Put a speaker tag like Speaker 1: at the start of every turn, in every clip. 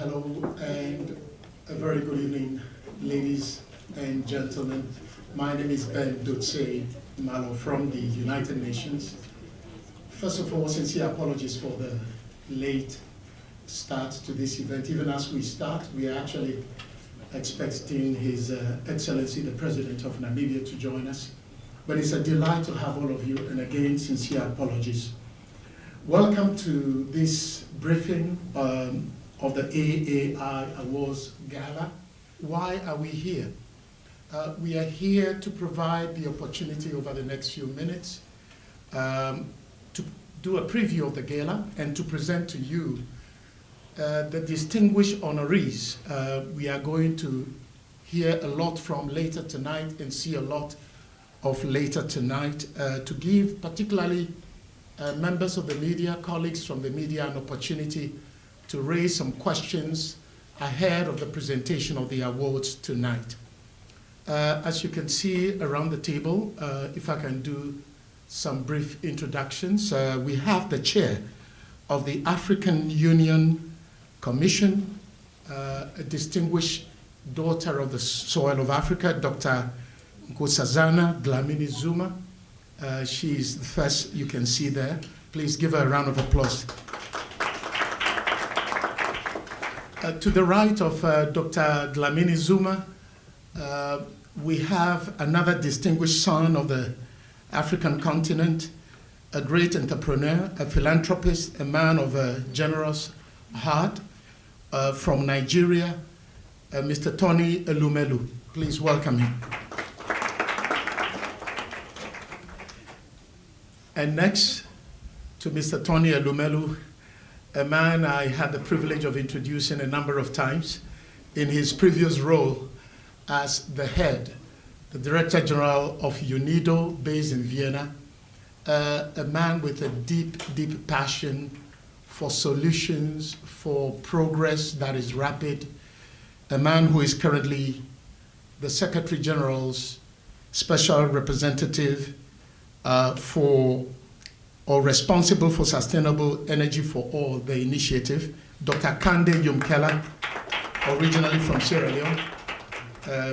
Speaker 1: Hello and a very good evening, ladies and gentlemen. My name is Ben Malor from the United Nations. First of all, sincere apologies for the late start to this event. Even as we start, we are actually expecting His Excellency, the President of Namibia, to join us. But it's a delight to have all of you, and again, sincere apologies. Welcome to this briefing of the AAI Awards Gala. Why are we here? We are here to provide the opportunity over the next few minutes to do a preview of the gala and to present to you the distinguished honorees we are going to hear a lot from later tonight and see a lot of later tonight to give particularly members of the media, colleagues from the media, an opportunity to raise some questions ahead of the presentation of the awards tonight. As you can see around the table, if I can do some brief introductions, we have the chair of the African Union Commission, a distinguished daughter of the soil of Africa, Dr. Nkosazana Dlamini Zuma. She is the first you can see there. Please give her a round of applause. To the right of Dr. Dlamini Zuma, we have another distinguished son of the African continent, a great entrepreneur, a philanthropist, a man of a generous heart, from Nigeria, Mr. Tony Elumelu. Please welcome him. And next to Mr. Tony Elumelu, a man I had the privilege of introducing a number of times in his previous role as the head, the Director General of UNIDO based in Vienna, a man with a deep, deep passion for solutions, for progress that is rapid, a man who is currently the Secretary General's Special Representative responsible for sustainable energy for all, the initiative, Dr. Kande Yumkela, originally from Sierra Leone.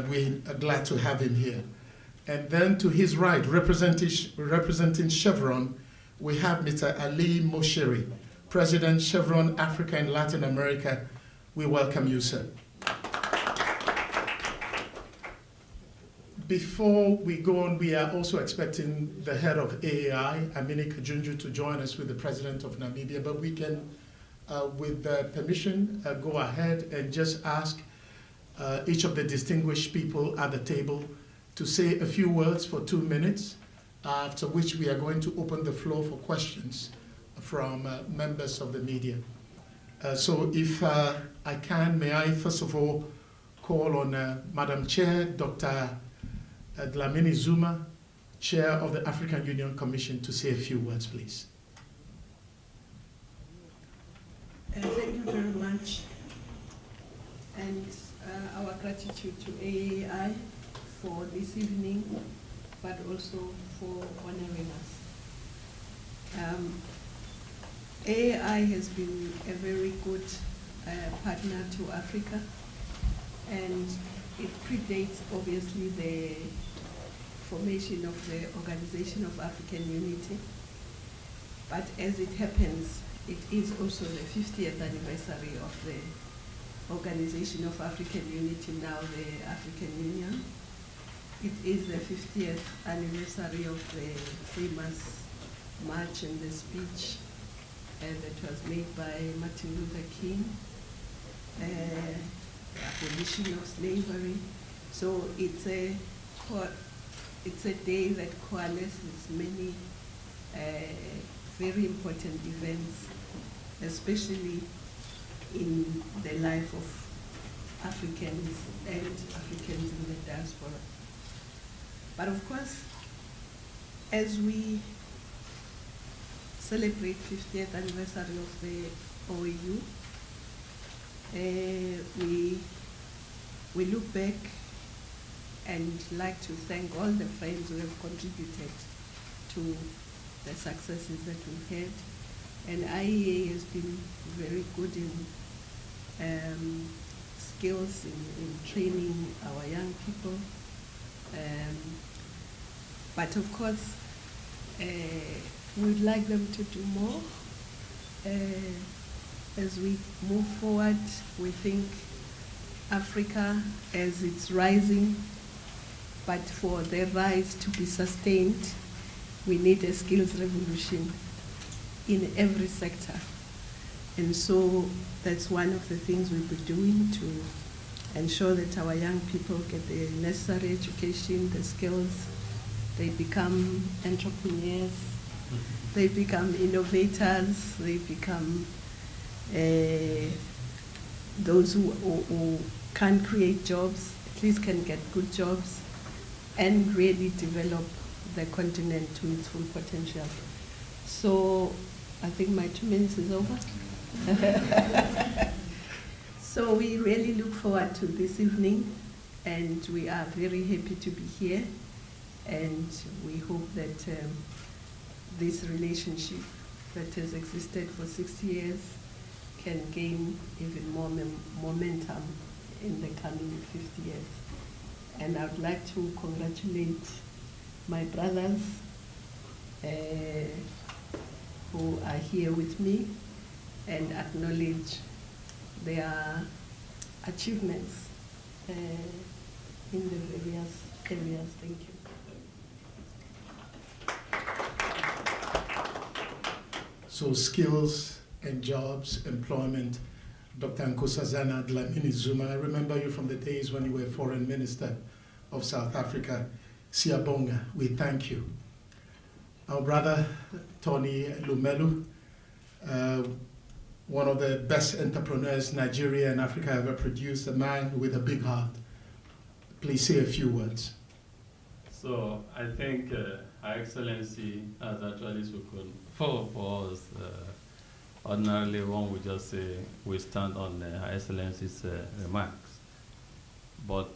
Speaker 1: We are glad to have him here. And then to his right, representing Chevron, we have Mr. Ali Moshiri, President Chevron Africa and Latin America. We welcome you, sir. Before we go on, we are also expecting the head of AAI, Amini Kajunju, to join us with the president of Namibia, but we can, with permission, go ahead and just ask each of the distinguished people at the table to say a few words for 2 minutes, after which we are going to open the floor for questions from members of the media. So if I can, may I first of all call on Madam Chair, Dr. Dlamini Zuma, Chair of the African Union Commission, to say a few words, please.
Speaker 2: Thank you very much. And our gratitude to AAI for this evening, but also for honoring us. AAI has been a very good partner to Africa, and it predates, obviously, the formation of the Organization of African Unity. But as it happens, it is also the 50th anniversary of the Organization of African Unity, now the African Union. It is the 50th anniversary of the famous march and the speech that was made by Martin Luther King, abolition of slavery. So it's a day that coalesces many very important events, especially in the life of Africans and Africans in the diaspora. But of course, as we celebrate 50th anniversary of the OAU, we look back and like to thank all the friends who have contributed to the successes that we've had. And IEA has been very good in skills in training our young people. But of course, we'd like them to do more. As we move forward, we think Africa, as it's rising, but for the rise to be sustained, we need a skills revolution in every sector. And so that's one of the things we'll be doing to ensure that our young people get the necessary education, the skills, they become entrepreneurs, they become innovators, they become those who can create jobs, at least can get good jobs, and really develop the continent to its full potential. So I think my 2 minutes is over. So we really look forward to this evening, and we are very happy to be here, and we hope that this relationship that has existed for 60 years can gain even more momentum in the coming 50 years. And I would like to congratulate my brothers who are here with me and acknowledge their achievements in the various areas. Thank you.
Speaker 1: So skills and jobs, employment. Dr. Nkosazana Dlamini Zuma, I remember you from the days when you were Foreign Minister of South Africa. Siyabonga, we thank you. Our brother, Tony Elumelu, one of the best entrepreneurs Nigeria and Africa ever produced, a man with a big heart. Please say a few words.
Speaker 3: So I think Her Excellency has actually spoken for us. Ordinarily, one would just say we stand on Her Excellency's remarks. But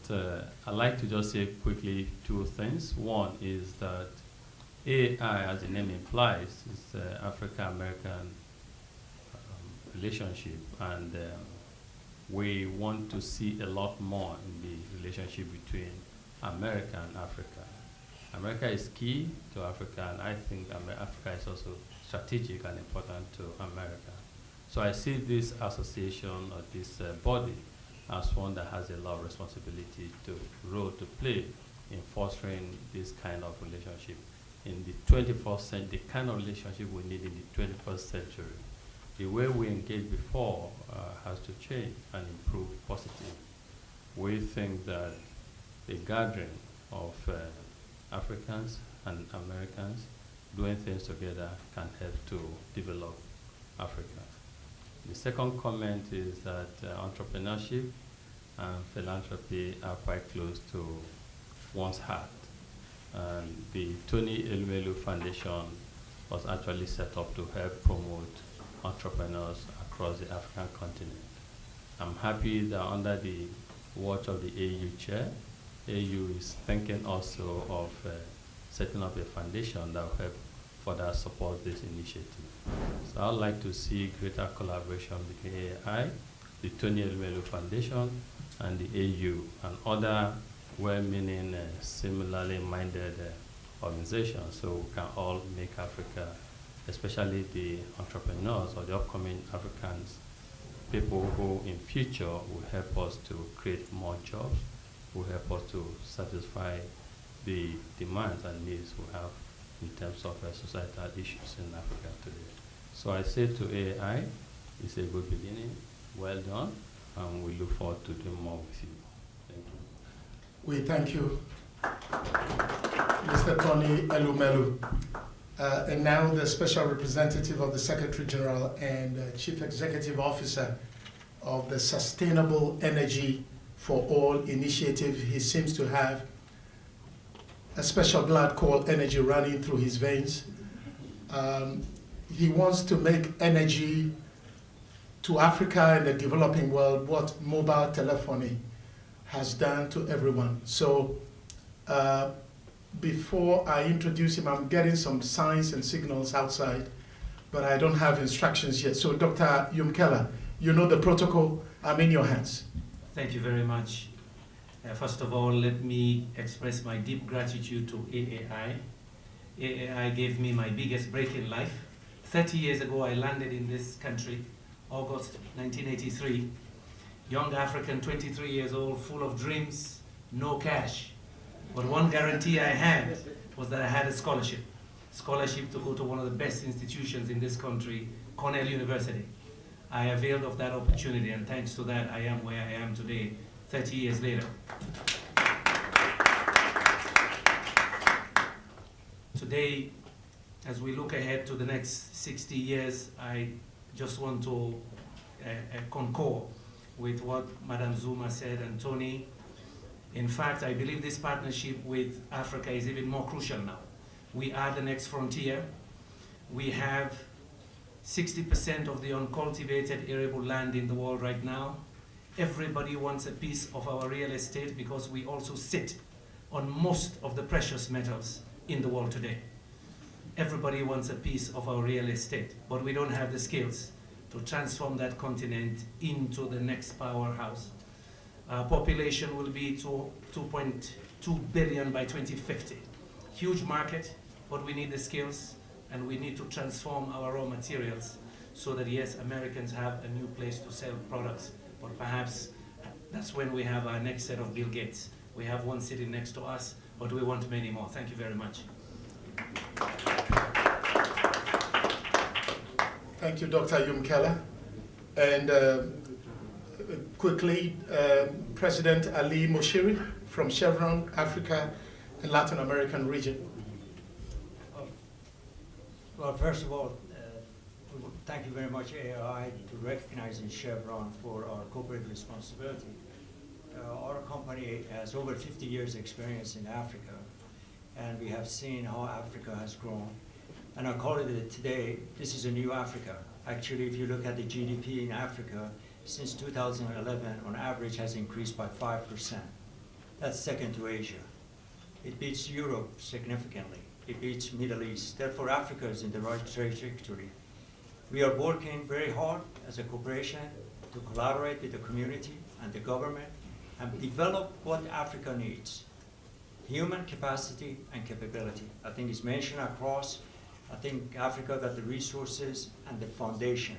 Speaker 3: I'd like to just say quickly 2 things. One is that AAI, as the name implies, is African-American relationship, and we want to see a lot more in the relationship between America and Africa. America is key to Africa, and I think Africa is also strategic and important to America. So I see this association or this body as one that has a lot of responsibility role to play in fostering this kind of relationship in the 21st century, the kind of relationship we need in the 21st century. The way we engaged before has to change and improve positively. We think that the gathering of Africans and Americans doing things together can help to develop Africa. The second comment is that entrepreneurship and philanthropy are quite close to one's heart. And the Tony Elumelu Foundation was actually set up to help promote entrepreneurs across the African continent. I'm happy that under the watch of the AU chair, AU is thinking also of setting up a foundation that will help further support this initiative. So I'd like to see greater collaboration between AAI, the Tony Elumelu Foundation, and the AU, and other well-meaning, similarly minded organizations, so we can all make Africa, especially the entrepreneurs or the upcoming Africans, people who in future will help us to create more jobs, will help us to satisfy the demands and needs we have in terms of societal issues in Africa today. So I say to AAI, it's a good beginning, well done, and we look forward to doing more with you. Thank you.
Speaker 1: We thank you, Mr. Tony Elumelu. And now the Special Representative of the Secretary General and Chief Executive Officer of the Sustainable Energy for All initiative. He seems to have a special blood called energy running through his veins. He wants to make energy to Africa and the developing world what mobile telephony has done to everyone. So before I introduce him, I'm getting some signs and signals outside, but I don't have instructions yet. So Dr. Yumkela, you know the protocol. I'm in your hands.
Speaker 4: Thank you very much. First of all, let me express my deep gratitude to AAI. AAI gave me my biggest break in life. 30 years ago, I landed in this country, August 1983. Young African, 23 years old, full of dreams, no cash. But one guarantee I had was that I had a scholarship to go to one of the best institutions in this country, Cornell University. I availed of that opportunity, and thanks to that, I am where I am today, 30 years later. Today, as we look ahead to the next 60 years, I just want to concur with what Madam Zuma said and Tony. In fact, I believe this partnership with Africa is even more crucial now. We are the next frontier. We have 60% of the uncultivated arable land in the world right now. Everybody wants a piece of our real estate because we also sit on most of the precious metals in the world today. Everybody wants a piece of our real estate, but we don't have the skills to transform that continent into the next powerhouse. Our population will be 2.2 billion by 2050. Huge market, but we need the skills, and we need to transform our raw materials so that, yes, Americans have a new place to sell products, but perhaps that's when we have our next set of Bill Gates. We have one sitting next to us, but we want many more. Thank you very much.
Speaker 1: Thank you, Dr. Yumkela. And quickly, President Ali Moshiri from Chevron, Africa and Latin American region.
Speaker 5: Well, first of all, thank you very much, AAI, to recognizing Chevron for our corporate responsibility. Our company has over 50 years experience in Africa, and we have seen how Africa has grown. And I call it today, this is a new Africa. Actually, if you look at the GDP in Africa, since 2011, on average, has increased by 5%. That's second to Asia. It beats Europe significantly. It beats Middle East. Therefore, Africa is in the right trajectory. We are working very hard as a corporation to collaborate with the community and the government and develop what Africa needs. Human capacity and capability. I think it's mentioned across. I think Africa got the resources and the foundation.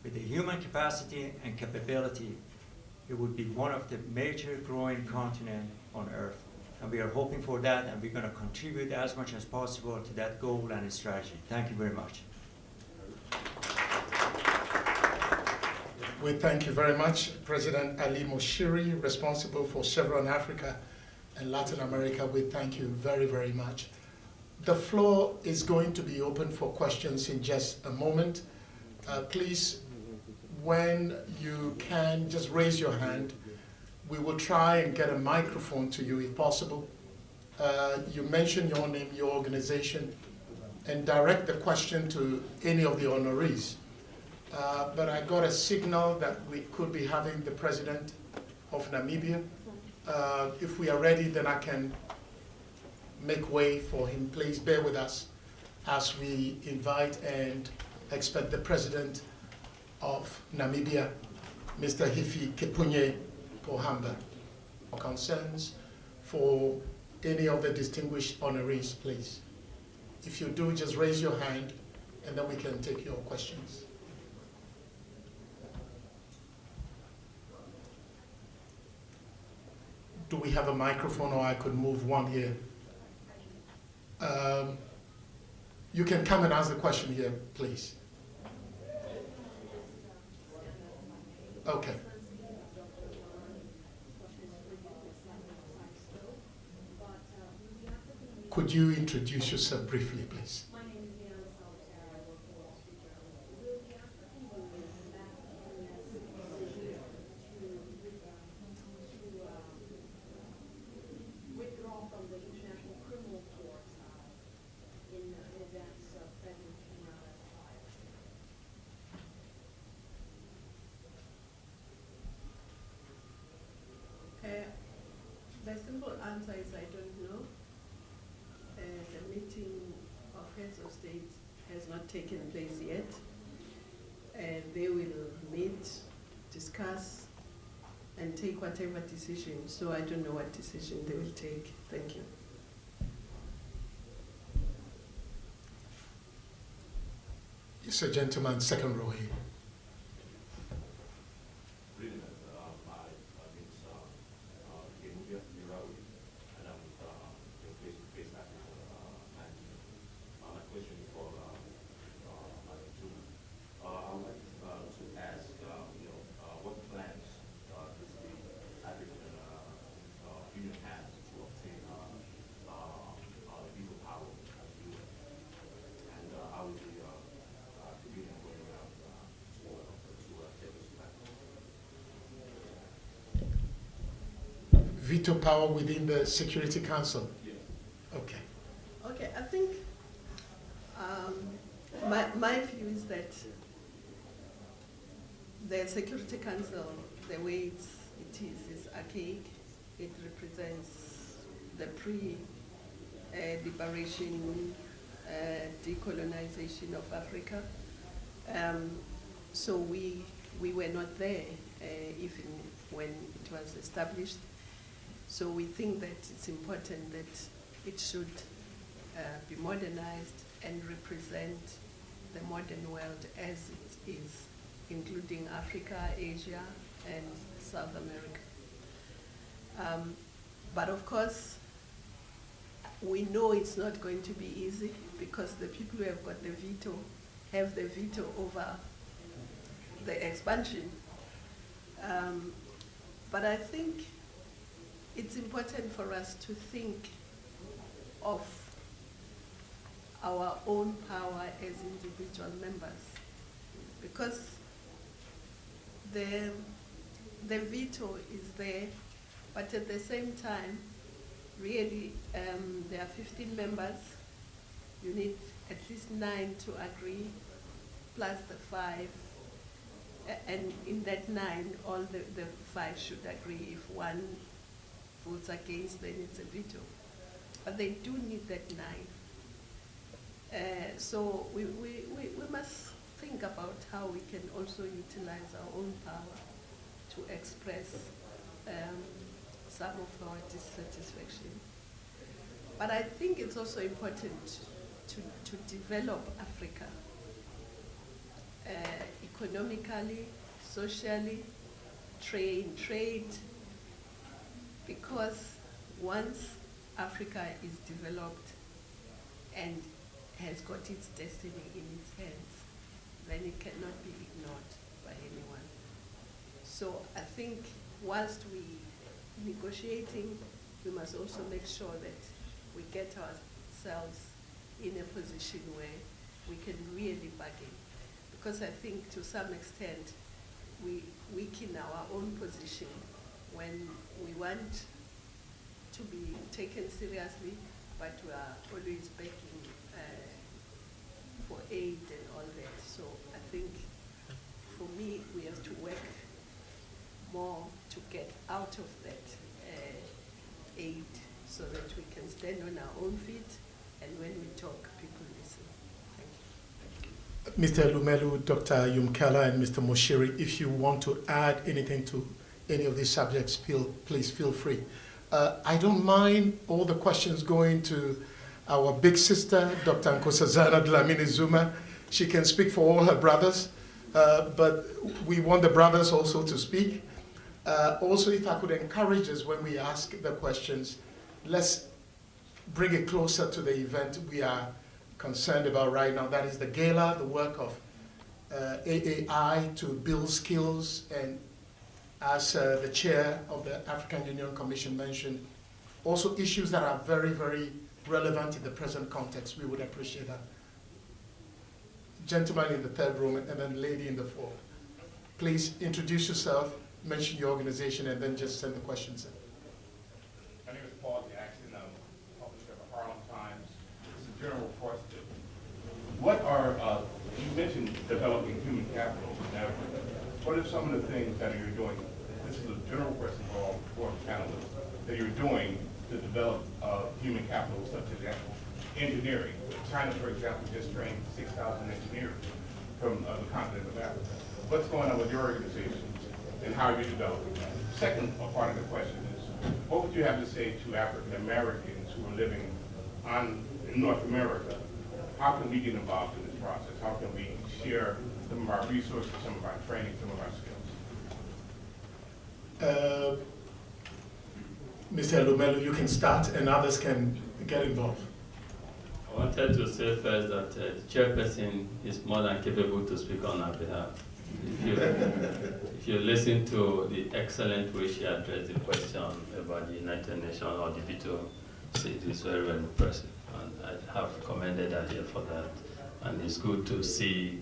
Speaker 5: With the human capacity and capability, it would be one of the major growing continents on Earth. And we are hoping for that, and we're going to contribute as much as possible to that goal and strategy. Thank you very much.
Speaker 1: We thank you very much, President Ali Moshiri, responsible for Chevron Africa and Latin America. We thank you very, very much. The floor is going to be open for questions in just a moment. Please, when you can, just raise your hand. We will try and get a microphone to you if possible. You mention your name, your organization, and direct the question to any of the honorees. But I got a signal that we could be having the president of Namibia. If we are ready, then I can make way for him. Please bear with us as we invite and expect the president of Namibia, Mr. Hifikepunye Pohamba. Concerns for any of the distinguished honorees, please. If you do, just raise your hand and then we can take your questions. Do we have a microphone, or I could move one here? You can come and ask the question here, please. Okay. Could you introduce yourself briefly, please?
Speaker 2: The simple answer is I don't know. The meeting of heads of state has not taken place yet. They will meet, discuss, and take whatever decision. So I don't know what decision they will take. Thank you.
Speaker 1: Yes, a gentleman, second row here. Veto power within the Security Council?
Speaker 3: Yes.
Speaker 1: Okay.
Speaker 2: Okay, I think my view is that the Security Council, the way it is archaic. It represents the pre-liberation, decolonization of Africa. So we were not there even when it was established. So we think that it's important that it should be modernized and represent the modern world as it is, including Africa, Asia, and South America. But of course, we know it's not going to be easy because the people who have got the veto have the veto over the expansion. But I think it's important for us to think of our own power as individual members, because the veto is there, but at the same time, really, there are 15 members. You need at least 9 to agree, plus the 5. And in that 9, all the 5 should agree. If one votes against, then it's a veto. But they do need that 9. So we must think about how we can also utilize our own power to express some of our dissatisfaction. But I think it's also important to develop Africa economically, socially, trade, because once Africa is developed and has got its destiny in its hands, then it cannot be ignored by anyone. So I think whilst we negotiating, we must also make sure that we get ourselves in a position where we can really bargain. Because I think to some extent, we weaken our own position when we want to be taken seriously, but we are always begging for aid and all that. So I think for me, we have to work more to get out of that aid so that we can stand on our own feet, and when we talk, people listen. Thank you.
Speaker 1: Mr. Elumelu, Dr. Yumkela, and Mr. Moshiri, if you want to add anything to any of these subjects, please feel free. I don't mind all the questions going to our big sister, Dr. Nkosazana Dlamini Zuma. She can speak for all her brothers, but we want the brothers also to speak. Also, if I could encourage us when we ask the questions, let's bring it closer to the event we are concerned about right now. That is the gala, the work of AAI to build skills, and as the chair of the African Union Commission mentioned, also issues that are very, very relevant in the present context. We would appreciate that. Gentleman in the third row, and then lady in the fourth. Please introduce yourself, mention your organization, and then just send the questions in.
Speaker 6: My name is Paul Jackson. I'm publisher of the Harlem Times. This is a general question. What are, you mentioned developing human capital in Africa. What are some of the things that you're doing? This is a general question for all four panelists, that you're doing to develop human capital, such as engineering. China, for example, just trained 6,000 engineers from the continent of Africa. What's going on with your organization, and how are you developing that? second part of the question is, what would you have to say to African Americans who are living in North America? How can we get involved in this process? How can we share some of our resources, some of our training, some of our skills?
Speaker 1: Mr. Elumelu, you can start and others can get involved.
Speaker 3: I wanted to say first that the chairperson is more than capable to speak on our behalf. If you listen to the excellent way she addressed the question about the United Nations or the veto, it is very, very impressive. And I have commended her here for that. And it's good to see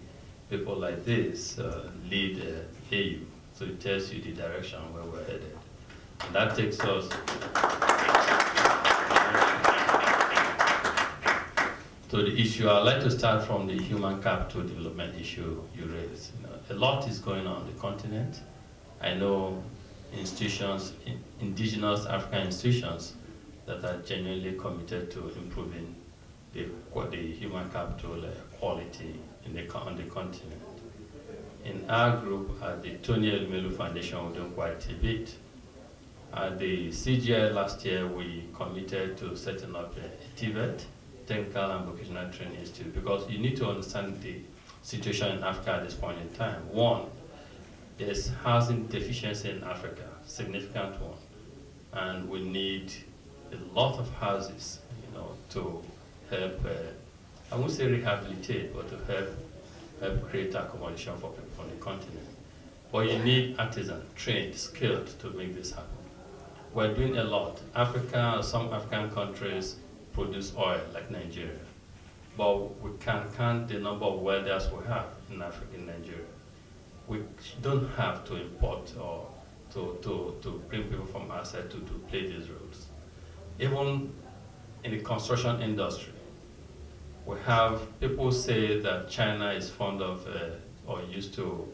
Speaker 3: people like this lead AU. So it tells you the direction where we're headed. And that takes us to the issue. I'd like to start from the human capital development issue you raised. A lot is going on the continent. I know institutions, indigenous African institutions that are genuinely committed to improving the human capital quality on the continent. In our group, at the Tony Elumelu Foundation, we're doing quite a bit. At the CGI last year, we committed to setting up a TVET, Technical and Vocational Training Institute, because you need to understand the situation in Africa at this point in time. One, there's housing deficiency in Africa, significant one, and we need a lot of houses, to help, I won't say rehabilitate, but to help create accommodation for people on the continent. But you need artisans, trained, skilled to make this happen. We're doing a lot. Africa, some African countries produce oil, like Nigeria. But we can count the number of welders we have in Africa, in Nigeria. We don't have to import or to bring people from outside to play these roles. Even in the construction industry, we have people say that China is fond of or used to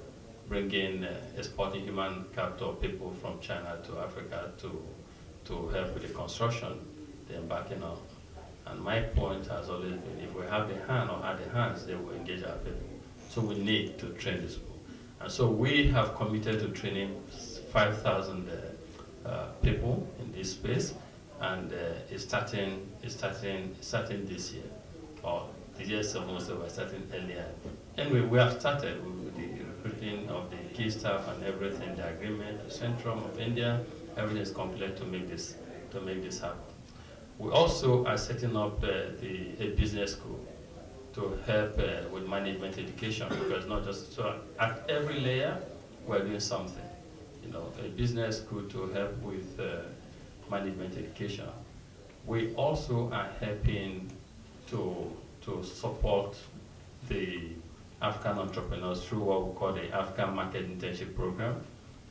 Speaker 3: bring in exporting human capital people from China to Africa to help with the construction they're embarking on. And my point has always been, if we have the hand or had the hands, they will engage our people. So we need to train these people. And so we have committed to training 5,000 people in this space, and it's starting this year, or the year 7, so we're starting earlier. Anyway, we have started with the recruiting of the key staff and everything, the agreement, the Centrum of India, everything is complete to make this happen. We also are setting up a business school to help with management education, because not just, so at every layer, we're doing something. A business school to help with management education. We also are helping to support the African entrepreneurs through what we call the African Market Internship Program,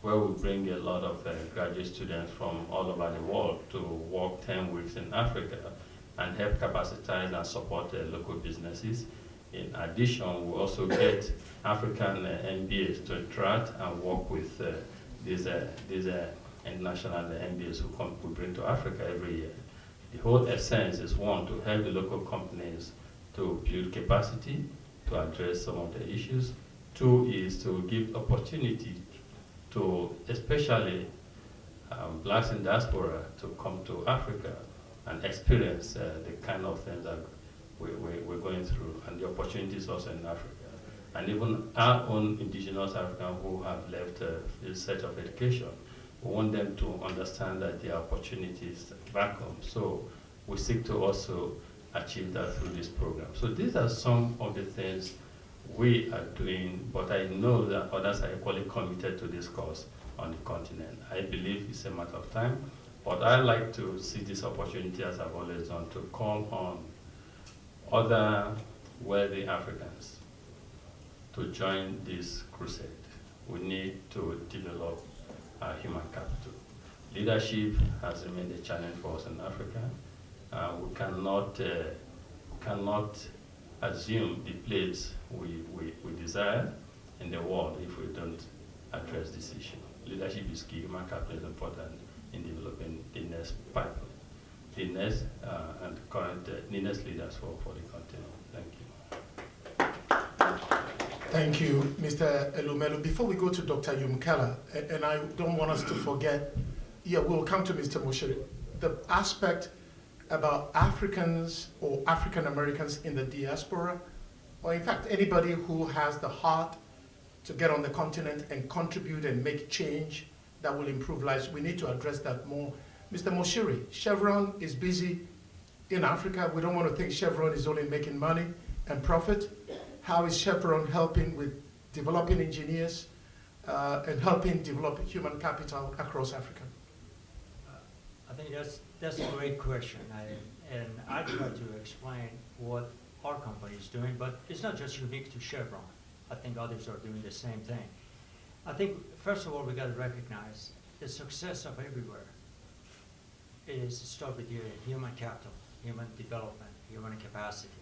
Speaker 3: where we bring a lot of graduate students from all over the world to work 10 weeks in Africa and help capacitize and support local businesses. In addition, we also get African MBAs to interact and work with these international MBAs who bring to Africa every year. The whole essence is, one, to help the local companies to build capacity to address some of the issues. Two is to give opportunity to especially blacks in diaspora to come to Africa and experience the kind of things that we're going through, and the opportunities also in Africa. And even our own indigenous Africans who have left in search of education, we want them to understand that there are opportunities back home. So we seek to also achieve that through this program. So these are some of the things we are doing, but I know that others are equally committed to this cause on the continent. I believe it's a matter of time, but I like to see this opportunity, as I've always done, to call on other wealthy Africans to join this crusade. We need to develop our human capital. Leadership has remained a challenge for us in Africa. We cannot assume the place we desire in the world if we don't address this issue. Leadership is key. Human capital is important in developing the next pipeline, the next and current the next leaders for the continent. Thank you.
Speaker 1: Thank you, Mr. Elumelu. Before we go to Dr. Yumkela, and I don't want us to forget, yeah, we'll come to Mr. Moshiri, the aspect about Africans or African Americans in the diaspora, or in fact, anybody who has the heart to get on the continent and contribute and make change that will improve lives. We need to address that more. Mr. Moshiri, Chevron is busy in Africa. We don't want to think Chevron is only making money and profit. How is Chevron helping with developing engineers and helping develop human capital across Africa?
Speaker 5: I think that's a great question, and I try to explain what our company is doing, but it's not just unique to Chevron. I think others are doing the same thing. I think, first of all, we got to recognize the success of everywhere is to start with human capital, human development, human capacity.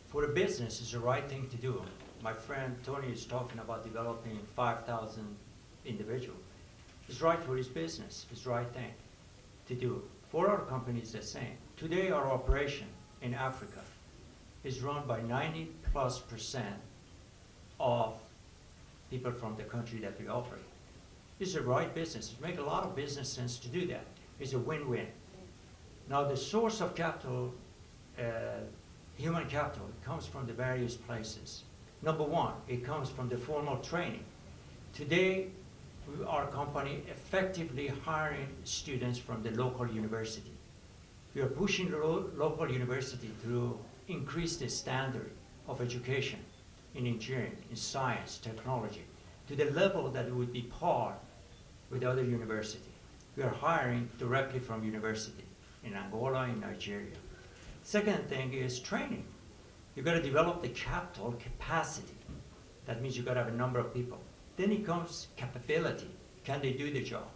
Speaker 5: For a business, it's the right thing to do. My friend Tony is talking about developing 5,000 individuals. It's right for his business. It's the right thing to do. For our company, it's the same. Today, our operation in Africa is run by 90+% of people from the country that we operate. It's the right business. It makes a lot of business sense to do that. It's a win-win. Now, the source of capital, human capital, comes from the various places. Number one, it comes from the formal training. Today, our company effectively hiring students from the local university. We are pushing the local university to increase the standard of education in engineering, in science, technology, to the level that it would be par with other universities. We are hiring directly from university in Angola, in Nigeria. Second thing is training. You've got to develop the capital capacity. That means you've got to have a number of people. Then it comes capability. Can they do the job?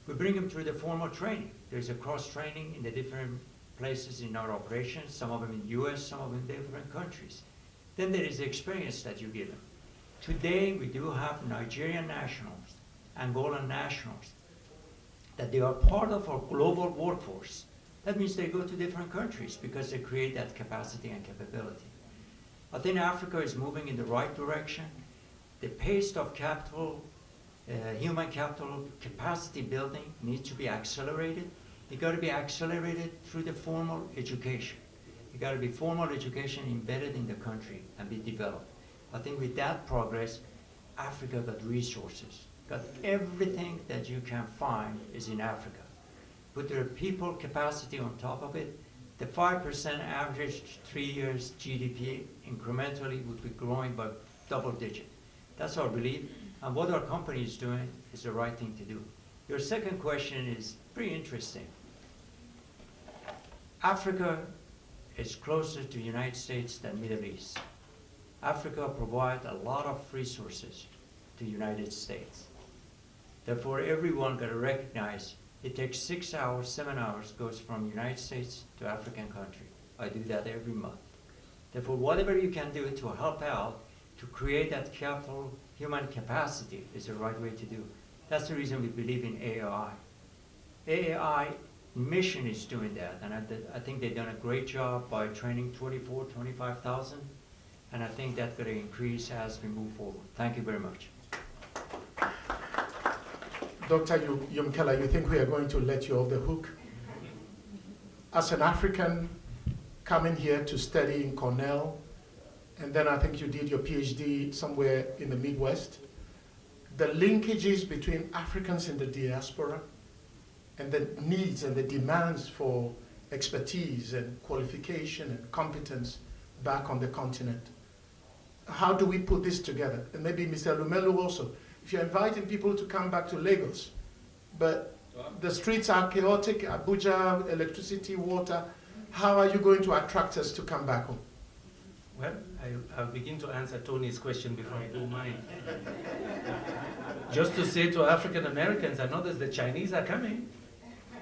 Speaker 5: We bring them through the formal training. There's a cross-training in the different places in our operations, some of them in the US, some of them in different countries. Then there is the experience that you give them. Today, we do have Nigerian nationals, Angolan nationals, that they are part of our global workforce. That means they go to different countries because they create that capacity and capability. I think Africa is moving in the right direction. The pace of capital, human capital capacity building needs to be accelerated. It got to be accelerated through the formal education. It got to be formal education embedded in the country and be developed. I think with that progress, Africa got resources, got everything that you can find is in Africa. Put their people capacity on top of it, the 5% average 3 years GDP incrementally would be growing by double digit. That's our belief, and what our company is doing is the right thing to do. Your second question is pretty interesting. Africa is closer to the United States than Middle East. Africa provides a lot of resources to the United States. Therefore, everyone got to recognize it takes 6 hours, 7 hours, goes from United States to African country. I do that every month. Therefore, whatever you can do to help out, to create that capital, human capacity is the right way to do. That's the reason we believe in AAI. AAI mission is doing that, and I think they've done a great job by training 25,000, and I think that's going to increase as we move forward. Thank you very much.
Speaker 1: Dr. Yumkela, you think we are going to let you off the hook? As an African coming here to study in Cornell, and then I think you did your PhD somewhere in the Midwest, the linkages between Africans in the diaspora and the needs and the demands for expertise and qualification and competence back on the continent. How do we put this together? And maybe Mr. Elumelu also. If you're inviting people to come back to Lagos, but the streets are chaotic, Abuja, electricity, water, how are you going to attract us to come back home?
Speaker 4: Well, I'll begin to answer Tony's question before I do mine. Just to say to African Americans and others, the Chinese are coming,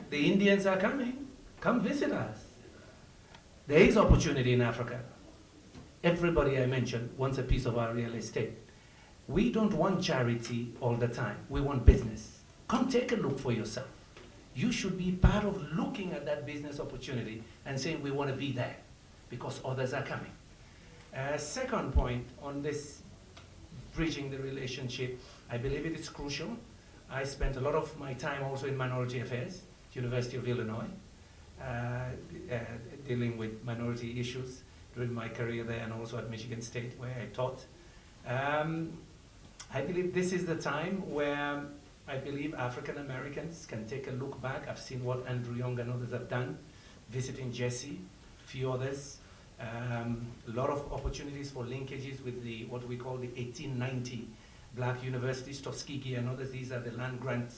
Speaker 4: the Indians are coming, come visit us. There is opportunity in Africa. Everybody I mentioned wants a piece of our real estate. We don't want charity all the time. We want business. Come take a look for yourself. You should be part of looking at that business opportunity and saying we want to be there because others are coming. Second point on this bridging the relationship. I believe it is crucial. I spent a lot of my time also in minority affairs, University of Illinois, dealing with minority issues during my career there, and also at Michigan State where I taught. I believe this is the time where I believe African Americans can take a look back. I've seen what Andrew Young and others have done, visiting Jesse, a few others. A lot of opportunities for linkages with what we call the 1890 Black universities, Tuskegee and others. These are the land grant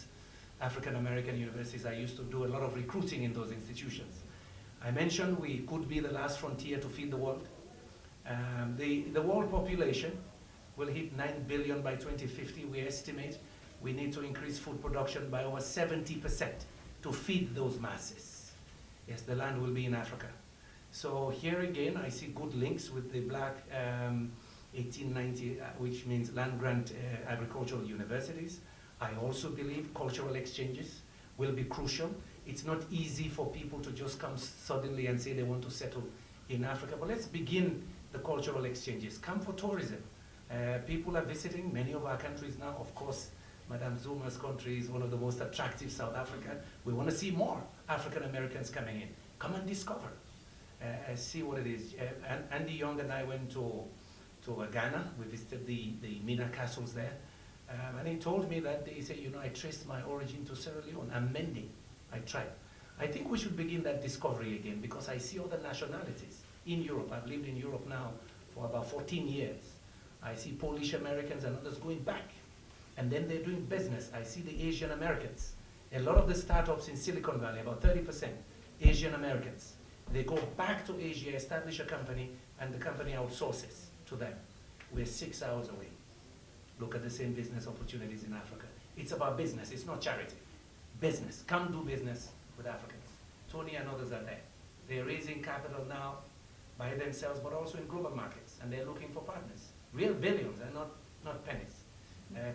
Speaker 4: African American universities. I used to do a lot of recruiting in those institutions. I mentioned we could be the last frontier to feed the world. The world population will hit 9 billion by 2050. We estimate we need to increase food production by over 70% to feed those masses. Yes, the land will be in Africa. So here again, I see good links with the Black 1890, which means land grant agricultural universities. I also believe cultural exchanges will be crucial. It's not easy for people to just come suddenly and say they want to settle in Africa, but let's begin the cultural exchanges. Come for tourism. People are visiting many of our countries now. Of course, Madame Zuma's country is one of the most attractive, South Africa. We want to see more African Americans coming in. Come and discover. See what it is. Andy Young and I went to Ghana. We visited the Mina castles there. And he told me that he said, I traced my origin to Sierra Leone. I'm mending. I tried. I think we should begin that discovery again, because I see other nationalities in Europe. I've lived in Europe now for about 14 years. I see Polish Americans and others going back. And then they're doing business. I see the Asian Americans. A lot of the startups in Silicon Valley, about 30%, Asian Americans. They go back to Asia, establish a company, and the company outsources to them. We're 6 hours away. Look at the same business opportunities in Africa. It's about business, it's not charity. Business, come do business with Africans. Tony and others are there. They're raising capital now by themselves, but also in global markets, and they're looking for partners. Real billions and not pennies.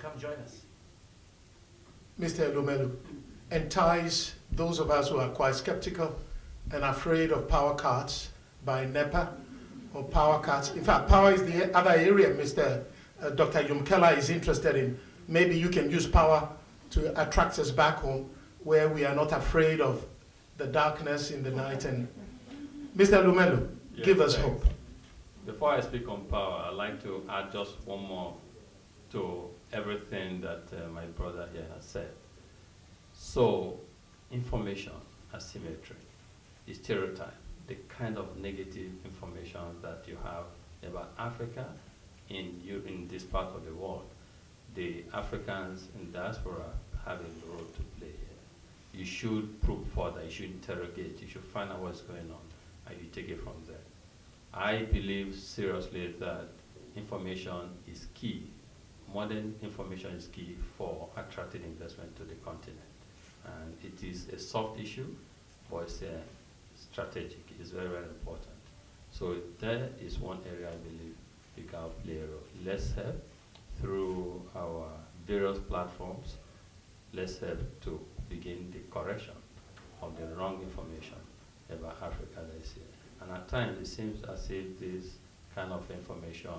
Speaker 4: Come join us.
Speaker 1: Mr. Elumelu, entice those of us who are quite skeptical and afraid of power cuts by NEPA or power cuts. In fact, power is the other area Mr. Dr. Yumkela is interested in. Maybe you can use power to attract us back home where we are not afraid of the darkness in the night. And Mr. Elumelu, give us hope.
Speaker 3: Before I speak on power, I'd like to add just one more to everything that my brother here has said. So, information asymmetry, stereotype, the kind of negative information that you have about Africa in this part of the world. The Africans in diaspora have a role to play here. You should probe further, you should interrogate, you should find out what's going on, and you take it from there. I believe seriously that information is key. Modern information is key for attracting investment to the continent. And it is a soft issue, but it's strategic. It's very, very important. So there is one area I believe we can play a role. Let's help through our various platforms. Let's help to begin the correction of the wrong information about Africa that is here. And at times it seems as if this kind of information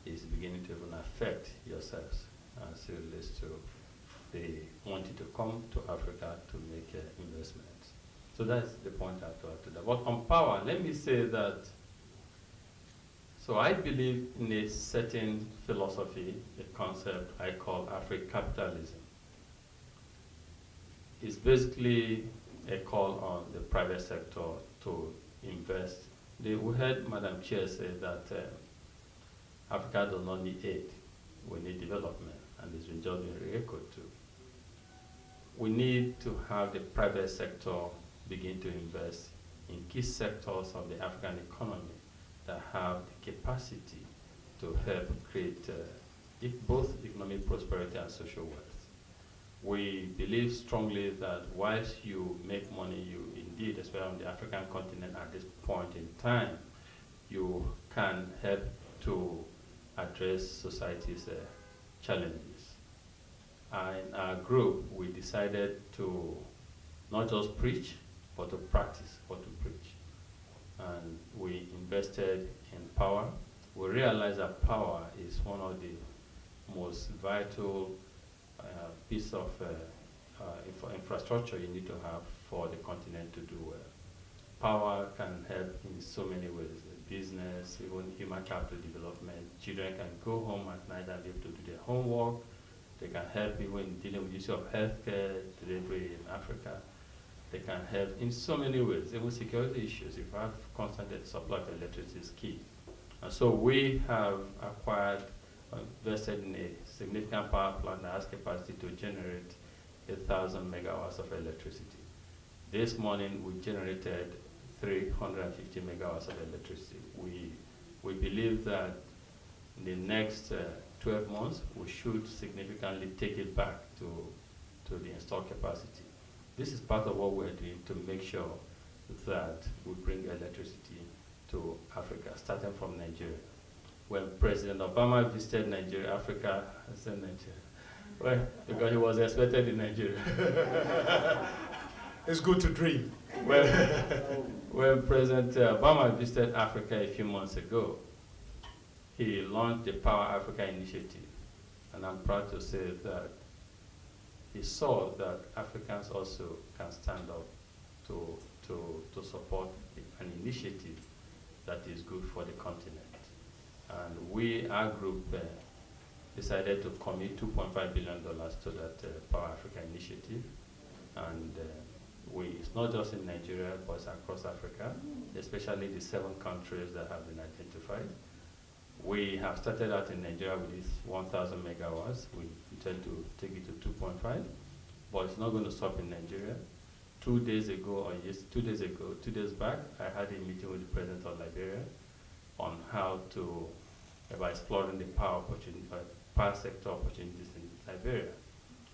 Speaker 3: is beginning to even affect yourselves as it relates to the wanting to come to Africa to make investments. So that's the point I have to add to that. But on power, let me say that, so I believe in a certain philosophy, a concept I call Afri-capitalism. It's basically a call on the private sector to invest. We heard Madam Chair say that Africa does not need aid, we need development, and it's been just been re-echoed too. We need to have the private sector begin to invest in key sectors of the African economy that have the capacity to help create both economic prosperity and social wealth. We believe strongly that whilst you make money, you indeed, especially on the African continent at this point in time, you can help to address society's challenges. In our group, we decided to not just preach, but to practice what to preach. And we invested in power. We realized that power is one of the most vital piece of infrastructure you need to have for the continent to do well. Power can help in so many ways, business, even human capital development. Children can go home at night and be able to do their homework. They can help even in dealing with the issue of healthcare delivery in Africa. They can help in so many ways, even security issues. If you have constant supply of electricity is key. And so we have acquired, invested in a significant power plant that has capacity to generate 1,000 megawatts of electricity. This morning we generated 350 megawatts of electricity. We believe that in the next 12 months we should significantly take it back to the installed capacity. This is part of what we're doing to make sure that we bring electricity to Africa, starting from Nigeria. When President Obama visited Nigeria, Africa, I said Nigeria, well, because he was expected in Nigeria.
Speaker 1: It's good to dream.
Speaker 3: Well, when President Obama visited Africa a few months ago, he launched the Power Africa initiative. And I'm proud to say that he saw that Africans also can stand up to support an initiative that is good for the continent. And we, our group, decided to commit $2.5 billion to that Power Africa initiative. And it's not just in Nigeria, but it's across Africa, especially the 7 countries that have been identified. We have started out in Nigeria with this 1,000 megawatts. We intend to take it to 2.5, but it's not going to stop in Nigeria. 2 days back, I had a meeting with the president of Liberia on how to, about exploring the power sector opportunities in Liberia.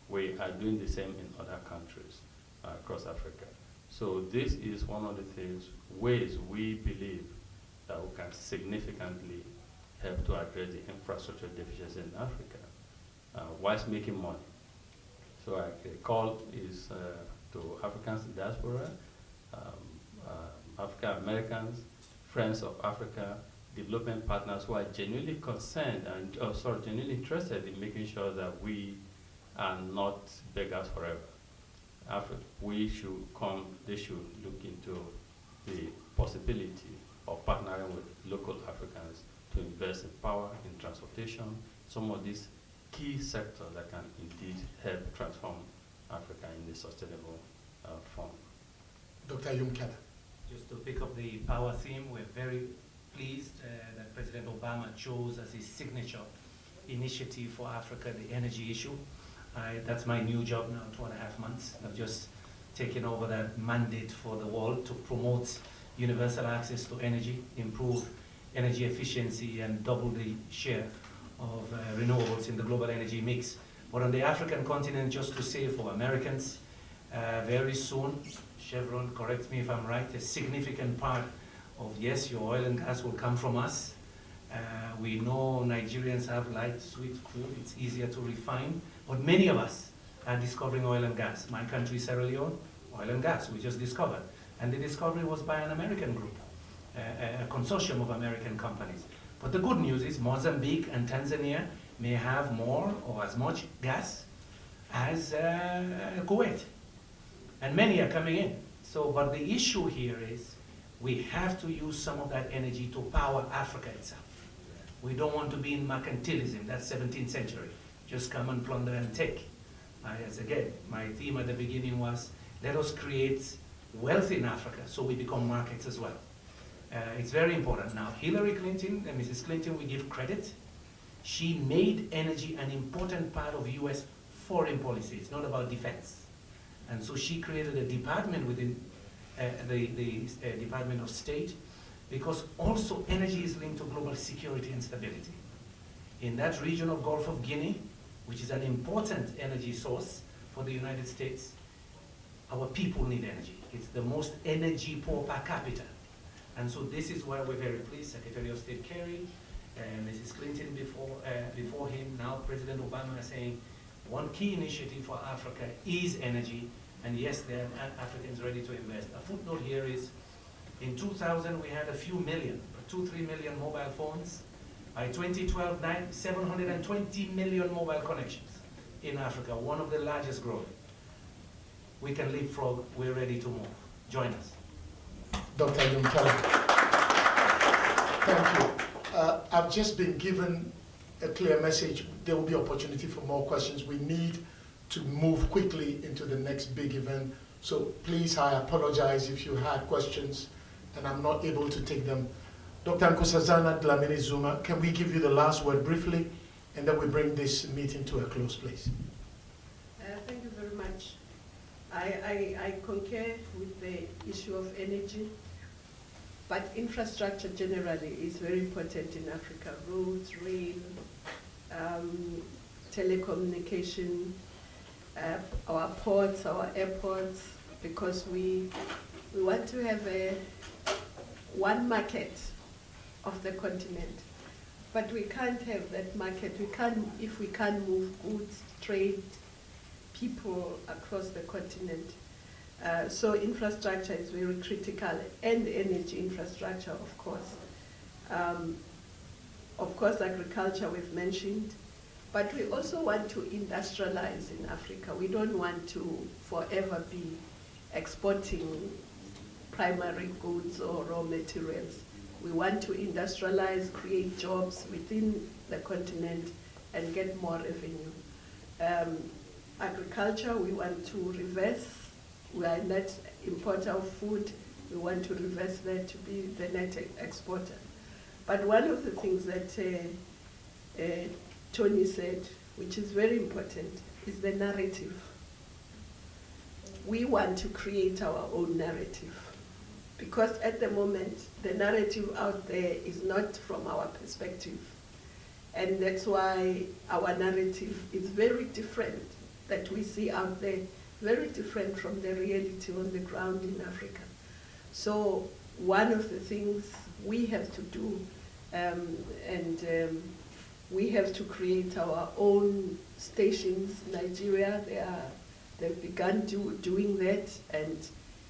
Speaker 3: We are doing the same in other countries across Africa. So this is one of the ways we believe that we can significantly help to address the infrastructure deficiency in Africa whilst making money. So the call is to Africans in diaspora, African Americans, friends of Africa, development partners who are genuinely concerned and genuinely interested in making sure that we are not beggars forever. They should look into the possibility of partnering with local Africans to invest in power, in transportation, some of these key sectors that can indeed help transform Africa in a sustainable form.
Speaker 1: Dr. Yumkela.
Speaker 4: Just to pick up the power theme, we're very pleased that President Obama chose as his signature initiative for Africa the energy issue. That's my new job now, 2.5 months. I've just taken over that mandate for the world to promote universal access to energy, improve energy efficiency, and double the share of renewables in the global energy mix. But on the African continent, just to say for Americans, very soon, Chevron, correct me if I'm right, a significant part of, yes, your oil and gas will come from us. We know Nigerians have light, sweet crude, it's easier to refine, but many of us are discovering oil and gas. My country, Sierra Leone, oil and gas, we just discovered. And the discovery was by an American group, a consortium of American companies. But the good news is Mozambique and Tanzania may have more or as much gas as Kuwait. And many are coming in. So, but the issue here is we have to use some of that energy to power Africa itself. We don't want to be in mercantilism, that's 17th century. Just come and plunder and take. As again, my theme at the beginning was, let us create wealth in Africa so we become markets as well. It's very important. Now, Hillary Clinton, and Mrs. Clinton, we give credit. She made energy an important part of US foreign policy. It's not about defense. And so she created a department within the Department of State, because also energy is linked to global security and stability. In that region of Gulf of Guinea, which is an important energy source for the United States, our people need energy. It's the most energy poor per capita. And so this is why we're very pleased, Secretary of State Kerry, Mrs. Clinton before him, now President Obama is saying one key initiative for Africa is energy, and yes, there are Africans ready to invest. A footnote here is, in 2000 we had a few million, 2-3 million mobile phones. By 2012, 720 million mobile connections in Africa, one of the largest growing. We can leapfrog, we're ready to move. Join us.
Speaker 1: Dr. Yumkela. Thank you. I've just been given a clear message. There will be opportunity for more questions. We need to move quickly into the next big event. So please, I apologize if you had questions and I'm not able to take them. Dr. Nkosazana Dlamini Zuma, can we give you the last word briefly, and then we bring this meeting to a close, please?
Speaker 2: Thank you very much. I concur with the issue of energy, but infrastructure generally is very important in Africa. Roads, rail, telecommunication, our ports, our airports, because we want to have one market of the continent. But we can't have that market. If we can't move goods, trade, people across the continent. So infrastructure is very critical, and energy infrastructure, of course. Of course, agriculture we've mentioned, but we also want to industrialize in Africa. We don't want to forever be exporting primary goods or raw materials. We want to industrialize, create jobs within the continent and get more revenue. Agriculture, we want to reverse. We are a net importer of food. We want to reverse that to be the net exporter. But one of the things that Tony said, which is very important, is the narrative. We want to create our own narrative, because at the moment, the narrative out there is not from our perspective. And that's why our narrative is very different that we see out there, very different from the reality on the ground in Africa. So one of the things we have to do, we have to create our own stations. Nigeria, they've begun doing that, and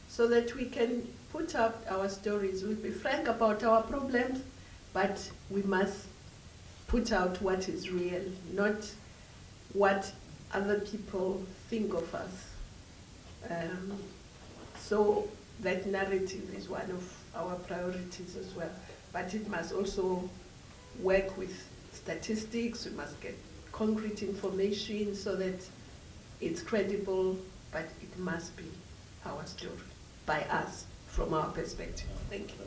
Speaker 2: so that we can put up our stories. We'll be frank about our problems, but we must put out what is real, not what other people think of us. So that narrative is one of our priorities as well. But it must also work with statistics. We must get concrete information so that it's credible, but it must be our story by us from our perspective. Thank you.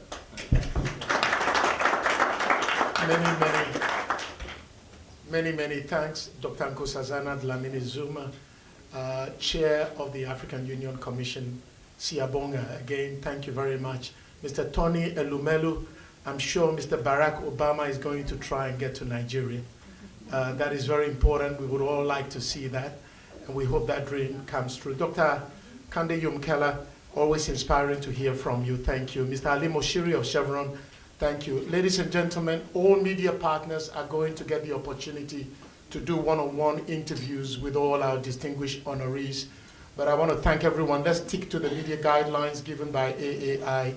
Speaker 1: Many thanks, Dr. Nkosazana Dlamini Zuma, Chair of the African Union Commission, Siyabonga. Again, thank you very much. Mr. Tony Elumelu, I'm sure Mr. Barack Obama is going to try and get to Nigeria. That is very important. We would all like to see that, and we hope that dream comes true. Dr. Kande Yumkela, always inspiring to hear from you. Thank you. Mr. Ali Moshiri of Chevron, thank you. Ladies and gentlemen, all media partners are going to get the opportunity to do one-on-one interviews with all our distinguished honorees. But I want to thank everyone. Let's stick to the media guidelines given by AAI.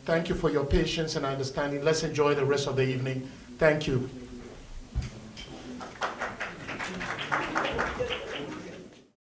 Speaker 1: Thank you for your patience and understanding. Let's enjoy the rest of the evening. Thank you.